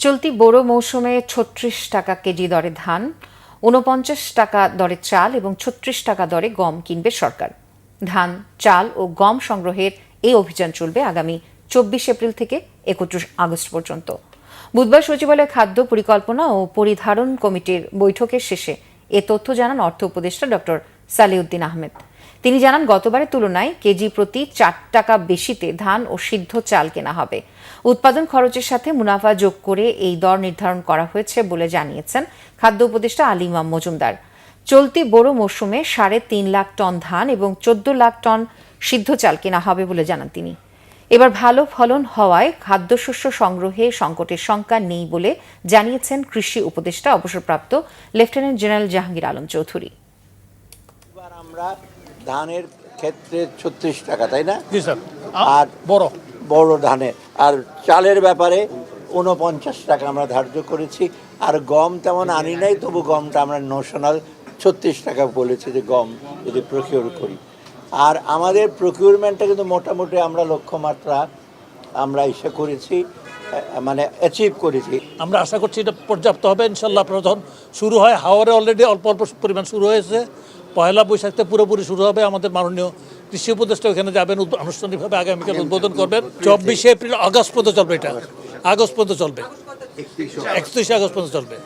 চলতি বোরো মৌসুমে ৩৬ টাকা কেজি দরে ধান, ৪৯ টাকা দরে চাল এবং ৩৬ টাকা দরে গম কিনবে সরকার। ধান, চাল ও গম সংগ্রহের এই অভিযান চলবে আগামী ২৪ এপ্রিল থেকে ৩১ আগস্ট পর্যন্ত। বুধবার সচিবালয় খাদ্য পরিকল্পনা ও পরিধারণ কমিটির বৈঠকের শেষে এ তথ্য জানান অর্থ উপদেষ্টা ডক্টর সালেউদ্দিন আহমেদ। তিনি জানান, গতবারের তুলনায় কেজি প্রতি ৪ টাকা বেশিতে ধান ও সিদ্ধ চাল কেনা হবে। উৎপাদন খরচের সাথে মুনাফা যোগ করে এই দর নির্ধারণ করা হয়েছে বলে জানিয়েছেন খাদ্য উপদেষ্টা আলী ইমাম মজুমদার। চলতি বোরো মৌসুমে ৩.৫ লাখ টন ধান এবং ১৪ লাখ টন সিদ্ধ চাল কেনা হবে বলে জানান তিনি। এবার ভালো ফলন হওয়ায় খাদ্যশস্য সংগ্রহে সংকটের শঙ্কা নেই বলে জানিয়েছেন কৃষি উপদেষ্টা অবসরপ্রাপ্ত লেফটেন্যান্ট জেনারেল জাহাঙ্গীর আলম চৌধুরী। আমরা ধানের ক্ষেত্রে ৩৬ টাকা, তাই না? জি স্যার। আর বড় ধানের আর চালের ব্যাপারে ৪৯ টাকা আমরা ধার্য করেছি। আর গম তেমন আনি নাই, তবু গমটা আমরা নোশনাল ৩৬ টাকা বলেছি যে গম যদি প্রকিউর করি। আর আমাদের প্রকিউরমেন্টটা কিন্তু মোটামুটি আমরা লক্ষ্যমাত্রা আমরা ইসে করেছি, মানে অ্যাচিভ করেছি। আমরা আশা করছি এটা পর্যাপ্ত হবে ইনশাল্লাহ। আপনারা যখন শুরু হয়, হাওয়ারে অলরেডি অল্প অল্প পরিমাণ শুরু হয়েছে, পয়লা বৈশাখতে পুরোপুরি শুরু হবে। আমাদের মাননীয় কৃষি উপদেষ্টা ওখানে যাবেন, আনুষ্ঠানিকভাবে আগামীকাল উদ্বোধন করবেন। ২৪ এপ্রিল আগস্ট পর্যন্ত চলবে, এটা আগস্ট পর্যন্ত চলবে, ৩১ আগস্ট পর্যন্ত চলবে।